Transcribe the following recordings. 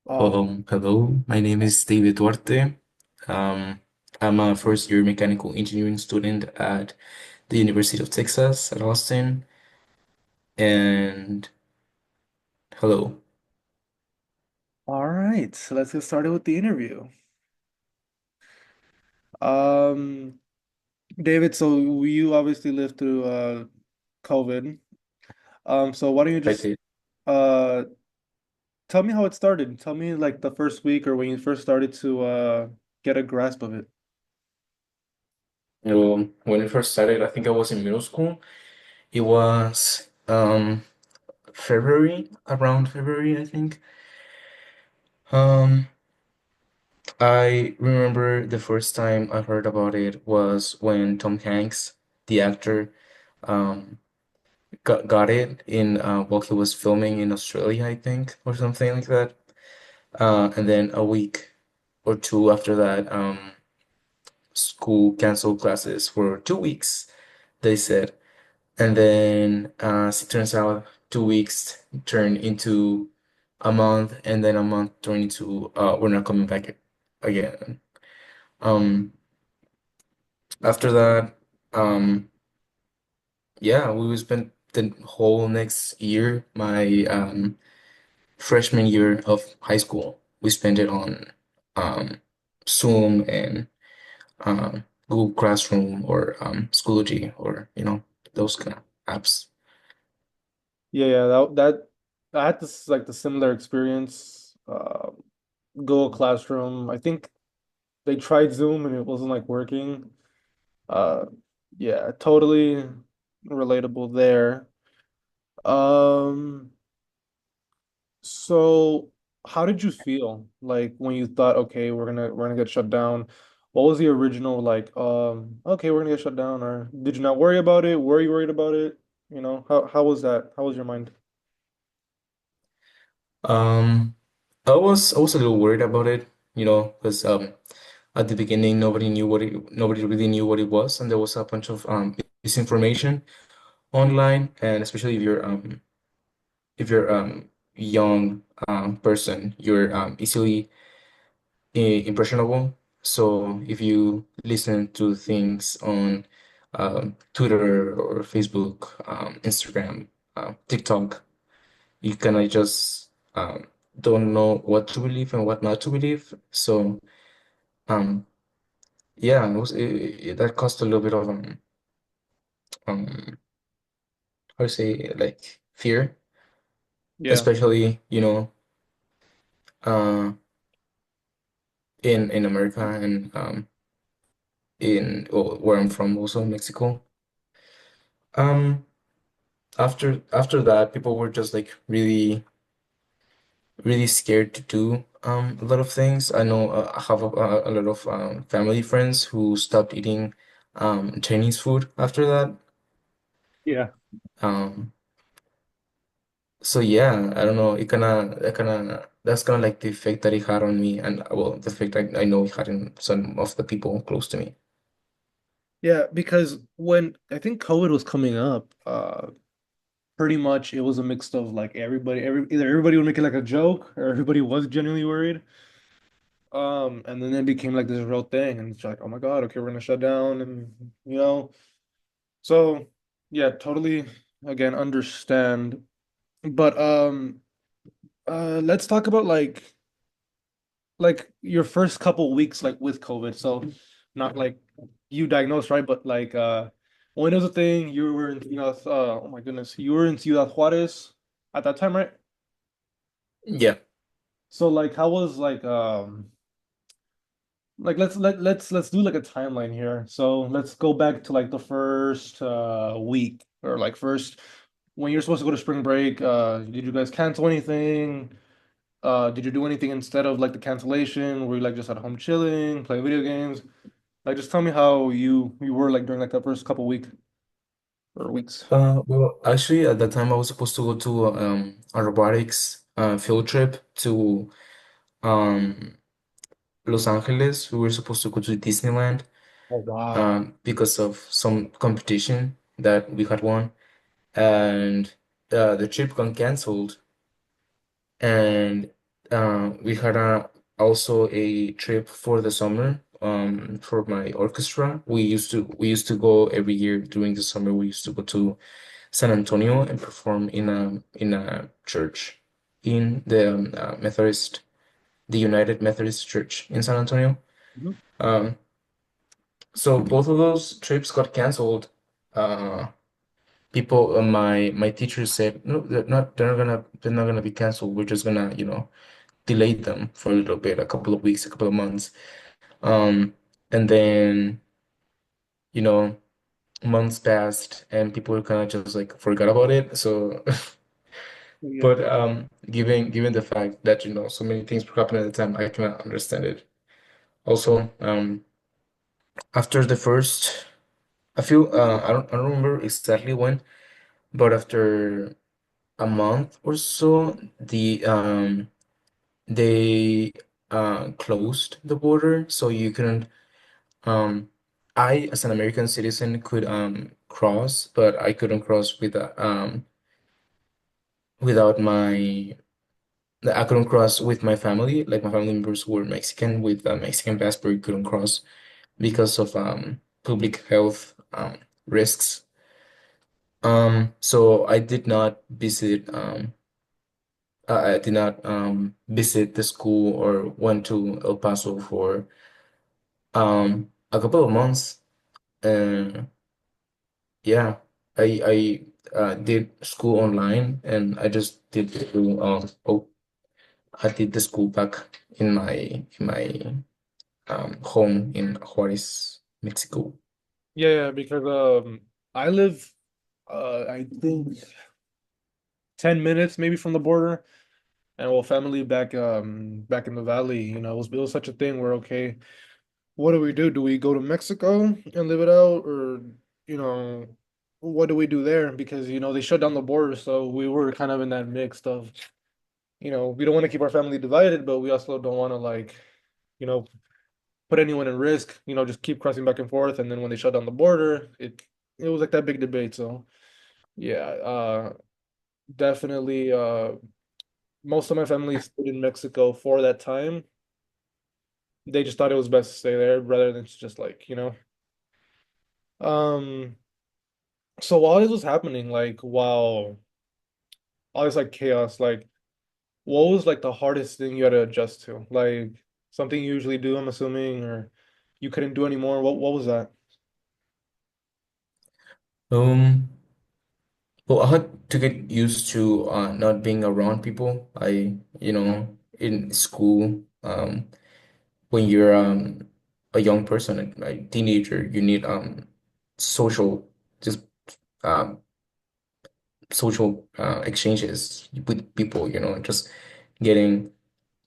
Hello, my name is David Duarte. Um, I'm a first year mechanical engineering student at the University of Texas at Austin. And hello. All right, so let's get started with the interview. Um, David, so you obviously lived through COVID. So why don't you I just did. uh tell me how it started? Tell me like the first week or when you first started to get a grasp of it. When I first started, I think I was in middle school. It was February, around February, I think. Um, I remember the first time I heard about it was when Tom Hanks, the actor, um, got it in while he was filming in Australia, I think, or something like that. And then a week or two after that, school canceled classes for 2 weeks, they said. And then, as it turns out, 2 weeks turned into a month, and then a month turned into we're not coming back again. Um, After that, yeah, we spent the whole next year, my freshman year of high school. We spent it on um, Zoom and Google Classroom or Schoology or those kind of apps. Yeah, I had this like the similar experience. Google Classroom. I think they tried Zoom and it wasn't like working. Uh, yeah, totally relatable there. Um. So, how did you feel like when you thought, okay, we're gonna get shut down? What was the original like, okay, we're gonna get shut down, or did you not worry about it? Were you worried about it? How was that? How was your mind? Um, I was a little worried about it, because at the beginning nobody really knew what it was, and there was a bunch of misinformation online, and especially if you're young person, you're easily impressionable. So if you listen to things on Twitter or Facebook, Instagram, TikTok, you kind of just don't know what to believe and what not to believe. So um, yeah, that caused a little bit of um, how to say, like, fear, Yeah. especially uh, in America and in well, where I'm from, also Mexico. Um, after that, people were just like really scared to do a lot of things. I know I have a lot of family friends who stopped eating Chinese food after that. Yeah. Um, so yeah, I don't know. That's kind of like the effect that it had on me, and well, the effect I know it had in some of the people close to me. Yeah, because when I think COVID was coming up, pretty much it was a mix of like either everybody would make it like a joke or everybody was genuinely worried. And then it became like this real thing, and it's like, oh my God, okay, we're gonna shut down, and you know. So yeah, totally again understand. But let's talk about like your first couple weeks like with COVID. So not like you diagnosed, right? But like when it was a thing, you were in oh my goodness, you were in Ciudad Juarez at that time, right? Yeah. So like how was like let's do like a timeline here. So let's go back to like the first week or like first when you're supposed to go to spring break. Did you guys cancel anything? Did you do anything instead of like the cancellation? Were you like just at home chilling, playing video games? Like just tell me how you were like during like the first couple week or weeks. Well, actually, at that time, I was supposed to go to a robotics field trip to um, Los Angeles. We were supposed to go to Disneyland Oh wow. because of some competition that we had won, and the trip got canceled. And we had a also a trip for the summer for my orchestra. We used to go every year during the summer. We used to go to San Antonio and perform in a church in the the United Methodist Church in San Antonio. Mhm. Um, so both of those trips got canceled. Uh, my teacher said, no, they're not gonna be canceled. We're just gonna, delay them for a little bit, a couple of weeks, a couple of months. Um, and then, you know, months passed and people kind of just like forgot about it. So, Yeah. but given the fact that, so many things were happening at the time, I cannot understand it. Also, after the first, I don't remember exactly when, but after a month or so, they closed the border, so you couldn't. Um, I, as an American citizen, could cross, but I couldn't cross without my. I couldn't cross with my family. Like my family members were Mexican with a Mexican passport, couldn't cross because of public health risks. So I did not visit. I did not visit the school or went to El Paso for a couple of months. And yeah, I did school online, and I just did I did the school back in my home in Juarez, Mexico. Yeah, yeah, because I live I think 10 minutes maybe from the border. And well, family back in the valley, it was such a thing where okay, what do we do? Do we go to Mexico and live it out, or you know, what do we do there? Because they shut down the border, so we were kind of in that mix of, we don't want to keep our family divided, but we also don't want to like, you know, put anyone in risk. Just keep crossing back and forth, and then when they shut down the border, it was like that big debate. So yeah, definitely. Most of my family stayed in Mexico for that time. They just thought it was best to stay there rather than to just like, Um, so while this was happening, like while all this like chaos, like what was like the hardest thing you had to adjust to? Like something you usually do, I'm assuming, or you couldn't do anymore. What was that? Um, well, I had to get used to not being around people. In school, when you're a young person, a teenager, you need social just um social exchanges with people, just getting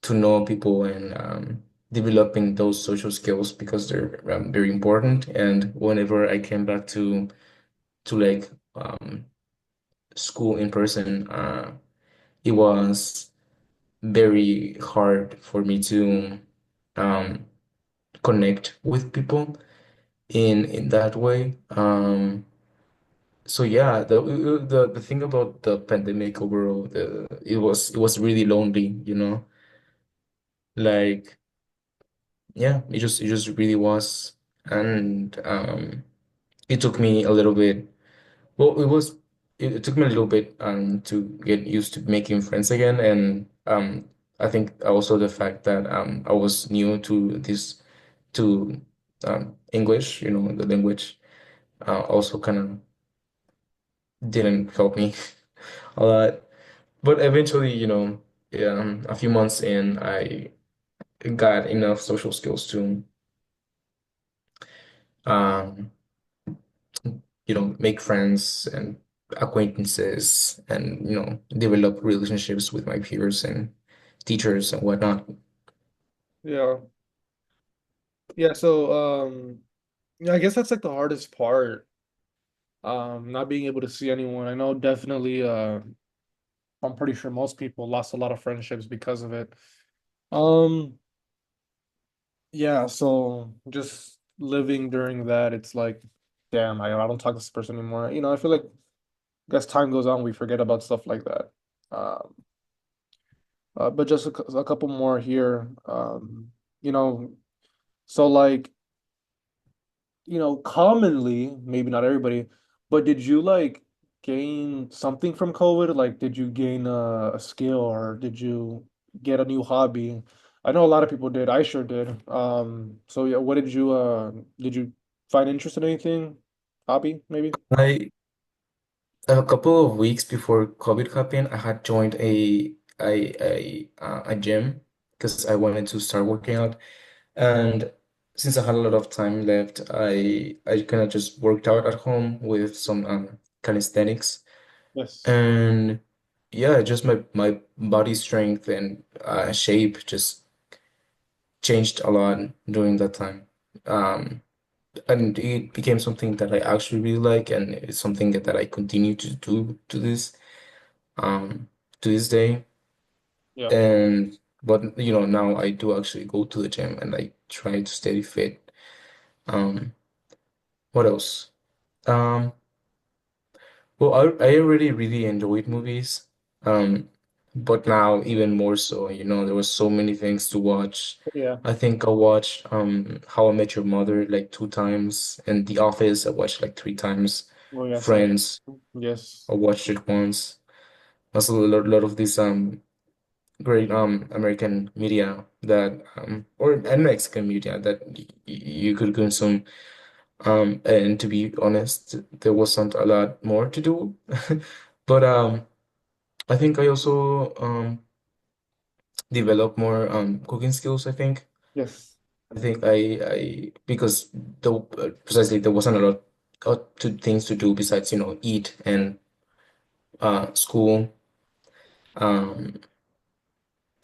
to know people and developing those social skills because they're very important. And whenever I came back to like school in person, it was very hard for me to um, connect with people in that way. So yeah, the thing about the pandemic overall, it was really lonely, like yeah, it just really was, and it took me a little bit. Well, it took me a little bit to get used to making friends again, and I think also the fact that I was new to English, the language, also kind of didn't help me a lot. But eventually, a few months in, I got enough social skills to um make friends and acquaintances and, develop relationships with my peers and teachers and whatnot. Yeah. Yeah, so yeah, I guess that's like the hardest part. Not being able to see anyone. I know definitely I'm pretty sure most people lost a lot of friendships because of it. Um Yeah, so just living during that, it's like, damn, I don't talk to this person anymore. I feel like as time goes on, we forget about stuff like that. Um, but just a couple more here. You know, so like, commonly, maybe not everybody, but did you like gain something from COVID? Like, did you gain a skill or did you get a new hobby? I know a lot of people did. I sure did. So yeah, what did you find interest in anything? Hobby, maybe? I A couple of weeks before COVID happened, I had joined a gym because I wanted to start working out. And since I had a lot of time left, I kind of just worked out at home with some calisthenics. Yes. And yeah, just my body strength and shape just changed a lot during that time. Um, and it became something that I actually really like, and it's something that I continue to do um to this day. Yeah. And but now I do actually go to the gym and I try to stay fit. Um, what else? Um, well, I already really enjoyed movies. Um, but now even more so, there was so many things to watch. Yeah. I think I watched How I Met Your Mother like 2 times, and The Office I watched like 3 times. Oh yeah, same. Friends Yes. I watched it once. Also a lot of these great American media that or and Mexican media that you could consume. And to be honest, there wasn't a lot more to do. But I think I also developed more cooking skills, I think. Yes. I because precisely there wasn't a lot to things to do besides, eat and school. Um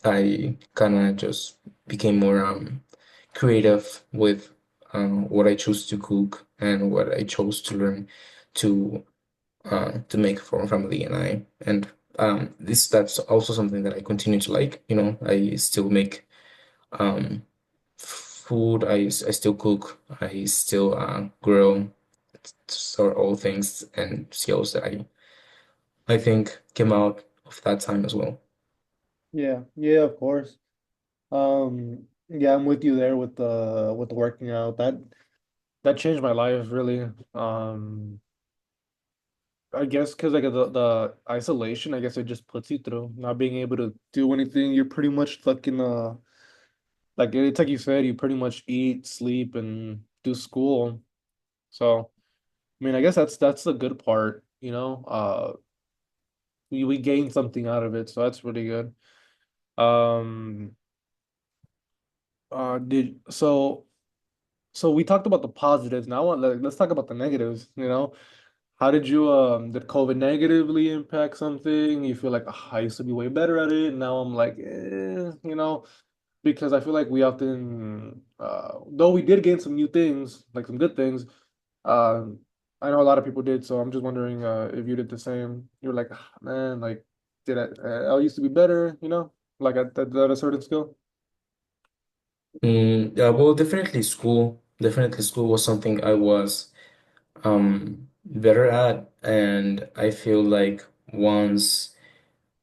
I kind of just became more creative with what I choose to cook and what I chose to learn to to make for my family and I. And that's also something that I continue to like. I still make food. I still cook. I still grill. So all things and skills that I think came out of that time as well. Yeah. Yeah, of course. Yeah, I'm with you there with the working out. That changed my life really. I guess because like the isolation, I guess it just puts you through not being able to do anything. You're pretty much stuck in like it's like you said, you pretty much eat, sleep, and do school. So I mean, I guess that's the good part, you know. We gain something out of it, so that's really good. Um, did so we talked about the positives. Now I want let's talk about the negatives, you know. How did COVID negatively impact something? You feel like, "Ah, I used to be way better at it. Now I'm like, because I feel like we often, though we did gain some new things, like some good things, um, I know a lot of people did. So I'm just wondering, if you did the same. You're like, "Ah, man, like, I used to be better, like at a certain skill." Yeah, well, definitely school. Definitely school was something I was better at, and I feel like once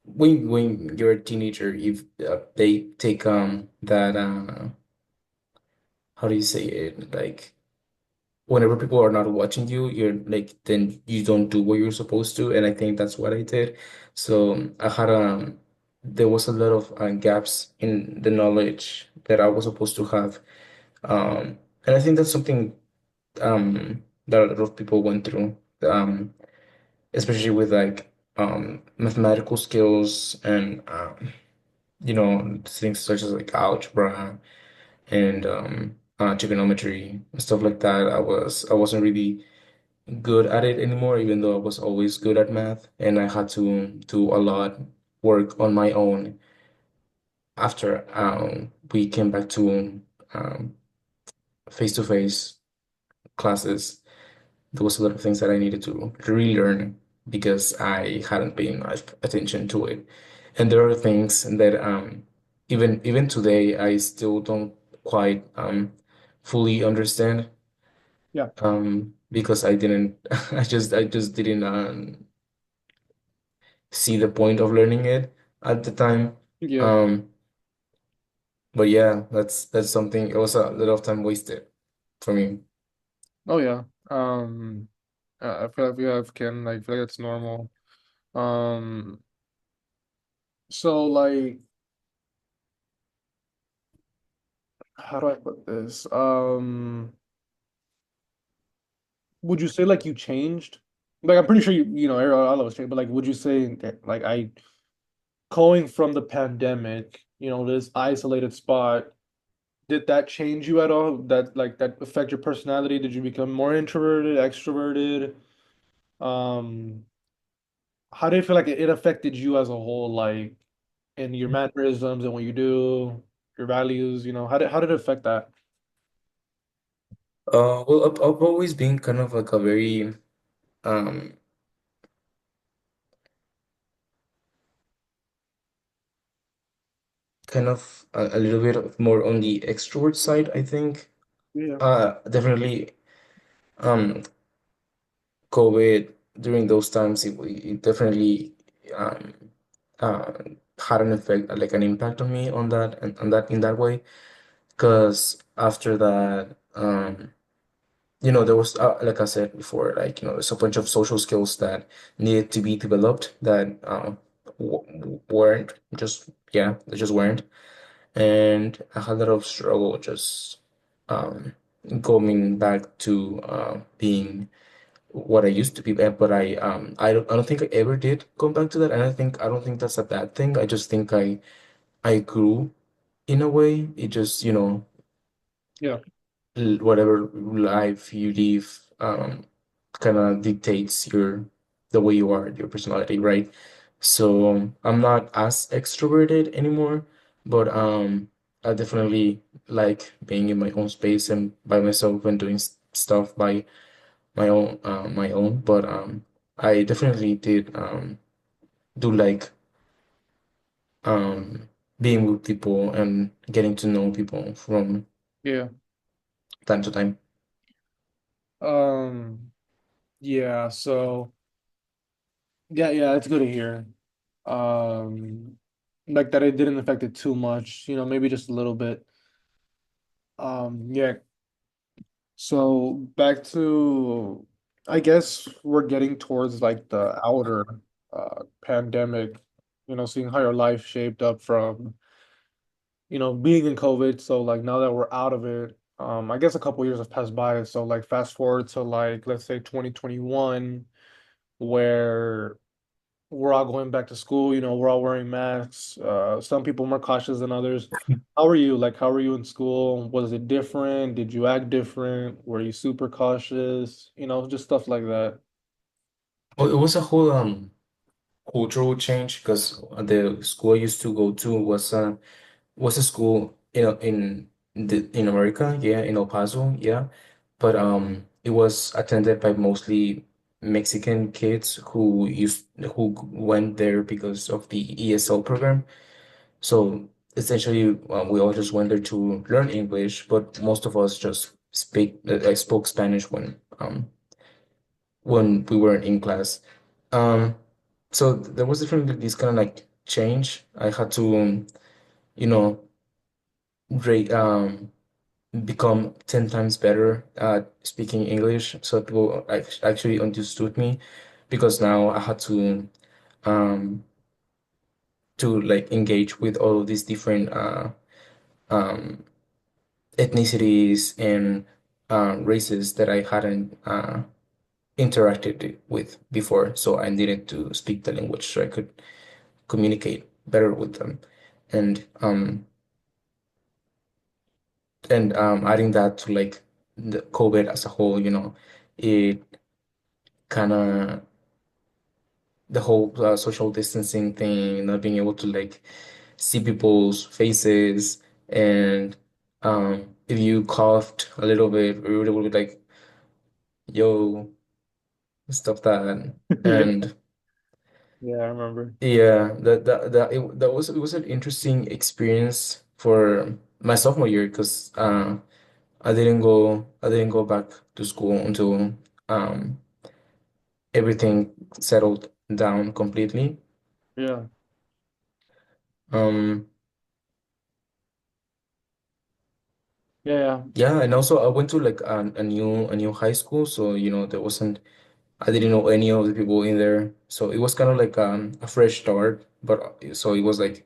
when you're a teenager, if they take that how do you say it? Like whenever people are not watching you, you're like then you don't do what you're supposed to, and I think that's what I did. So I had there was a lot of gaps in the knowledge that I was supposed to have. And I think that's something that a lot of people went through, especially with like mathematical skills and things such as like algebra and trigonometry and stuff like that. I wasn't really good at it anymore, even though I was always good at math, and I had to do a lot work on my own after we came back to face-to-face classes. There was a lot of things that I needed to relearn because I hadn't paying much attention to it. And there are things that even today I still don't quite fully understand Yeah. because I didn't I just didn't see the point of learning it at the time. Yeah. Um, but yeah, that's something. It was a lot of time wasted for me. Oh yeah. I feel like we have Ken, like, I feel like it's normal. Um, so like, how do I put this? Would you say like you changed? Like I'm pretty sure you know all of us changed, but like would you say that, like I going from the pandemic, this isolated spot, did that change you at all? That like that affect your personality? Did you become more introverted, extroverted? Um, how did it feel like it affected you as a whole, like in your mannerisms and what you do, your values, how did it affect that? Well, I've always been kind of like a very um kind of a little bit more on the extrovert side, I think. Yeah. Definitely COVID during those times it definitely um uh had an effect, like an impact on me on that and on that in that way. Because after that, there was like I said before, like there's a bunch of social skills that needed to be developed that weren't just yeah, they just weren't. And I had a lot of struggle just um, going back to being what I used to be. But I don't think I ever did go back to that, and I don't think that's a bad thing. I just think I grew in a way. It just Yeah. whatever life you live kind of dictates the way you are, your personality, right? So I'm not as extroverted anymore, but I definitely like being in my own space and by myself and doing stuff by my own. But I definitely did do like um being with people and getting to know people from Yeah. time to time. Um, yeah, so yeah, it's good to hear. Um, like that it didn't affect it too much, maybe just a little bit. Yeah. So back to, I guess we're getting towards like the outer pandemic, seeing how your life shaped up from, being in COVID. So like now that we're out of it, I guess a couple years have passed by. So like fast forward to like let's say 2021, where we're all going back to school, we're all wearing masks. Some people more cautious than others. How are you? Like, how are you in school? Was it different? Did you act different? Were you super cautious? Just stuff like that. Well, it was a whole cultural change because the school I used to go to was a school in America, yeah, in El Paso, yeah, but it was attended by mostly Mexican kids who went there because of the ESL program. So essentially, we all just went there to learn English, but most of us just spoke Spanish when we weren't in class. Um, so there was definitely this kind of like change. I had to, you know, rate, become 10 times better at speaking English so people actually understood me because now I had um, to like engage with all of these different um, ethnicities and races that I hadn't interacted with before. So I needed to speak the language so I could communicate better with them. And adding that to like the COVID as a whole, it kind of the whole social distancing thing, not being able to like see people's faces, and if you coughed a little bit, we would be like, "Yo, stop that." Yeah, And yeah, I remember. yeah, that was it was an interesting experience for my sophomore year because I didn't go back to school until um everything settled down completely. Yeah. Um, Yeah, yeah, yeah, and also I went to like a new high school, so there wasn't I didn't know any of the people in there, so it was kind of like a fresh start, but so it was like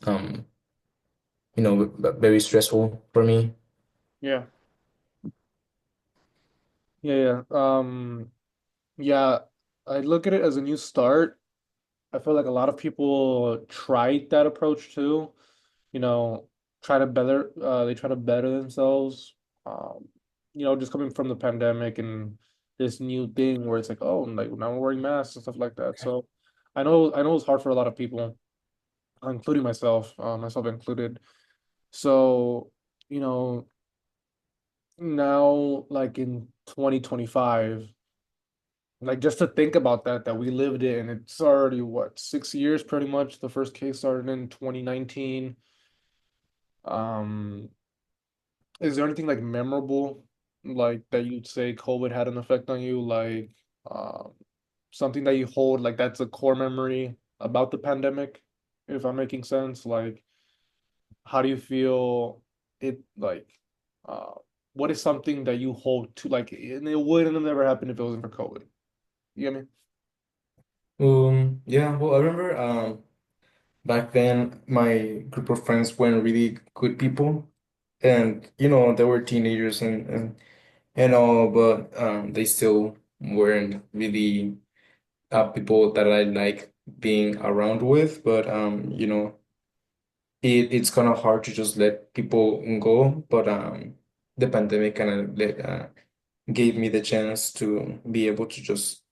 um very stressful for me. yeah, yeah, yeah. Yeah, I look at it as a new start. I feel like a lot of people tried that approach too. You know, they try to better themselves. Um, just coming from the pandemic and this new thing where it's like, oh, like now we're wearing masks and stuff like that. So I know it's hard for a lot of people, including myself included. So, you know, now like in 2025, like just to think about that we lived it, and it's already what, 6 years pretty much. The first case started in 2019. Um, is there anything like memorable, like that you'd say COVID had an effect on you? Like, um, something that you hold like that's a core memory about the pandemic, if I'm making sense? Like, how do you feel it like, uh, what is something that you hold to, like, and it wouldn't have never happened if it wasn't for COVID? You get me? Yeah, well, I remember back then my group of friends weren't really good people, and they were teenagers and all, but they still weren't really people that I like being around with. But it's kind of hard to just let people go. But the pandemic kind of gave me the chance to be able to just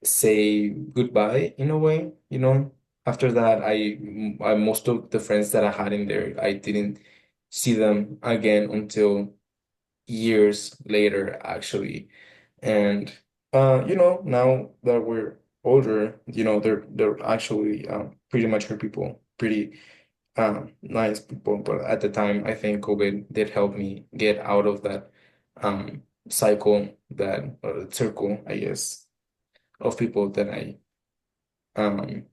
say goodbye in a way. After that, I most of the friends that I had in there, I didn't see them again until years later, actually. And now that we're older, they're actually pretty mature people, pretty nice people. But at the time, I think COVID did help me get out of that um cycle, that circle, I guess, of people um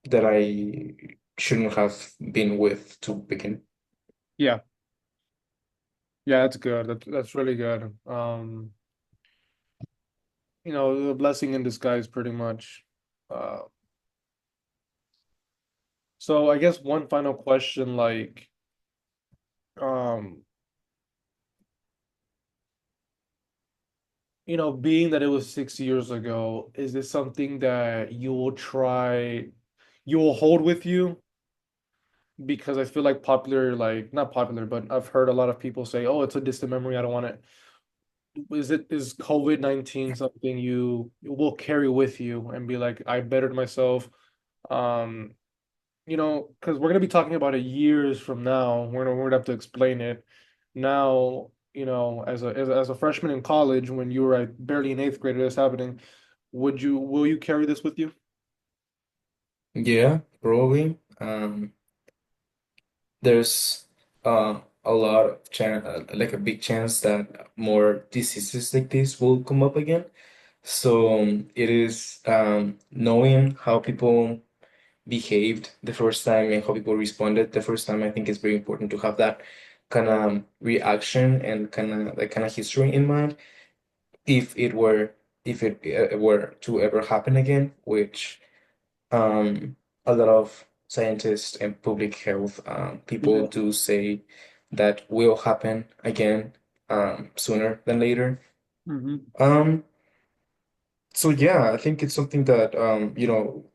that I shouldn't have been with to begin. Yeah, yeah, that's good. That's really good. The blessing in disguise, pretty much. Uh, so I guess one final question, like, um, being that it was 6 years ago, is this something that you will hold with you? Because I feel like like not popular, but I've heard a lot of people say, "Oh, it's a distant memory. I don't want it." Is COVID-19 something you will carry with you and be like, "I bettered myself"? Um, because we're gonna be talking about it years from now. We're gonna have to explain it. Now, as a freshman in college, when you were barely in eighth grade, this happening, will you carry this with you? Yeah, probably. There's a lot of chance, like a big chance that more diseases like this will come up again. So it is knowing how people behaved the first time and how people responded the first time. I think it's very important to have that kind of reaction and kind of history in mind if it were if it were to ever happen again, which um, a lot of scientists and public health people Yeah. do say that will happen again sooner than later. Hmm. Um, so yeah, I think it's something that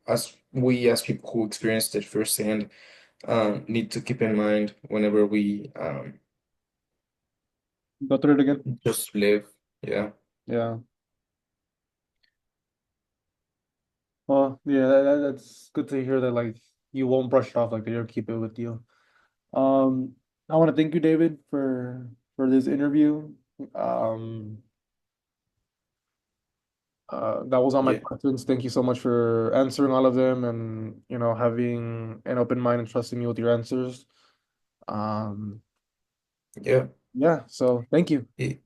as we as people who experienced it firsthand need to keep in mind whenever we Go through it again. just live. Yeah. Yeah. Well, yeah, that's good to hear that, like, you won't brush it off, like, that you'll keep it with you. Um, I want to thank you, David, for this interview. Um, that was on my Yeah. questions. Thank you so much for answering all of them, and having an open mind and trusting me with your answers. Um, Yeah. yeah, so thank you. It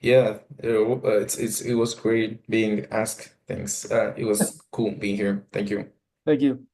Yeah, it was great being asked. Thanks. It was cool being here. Thank you. Thank you.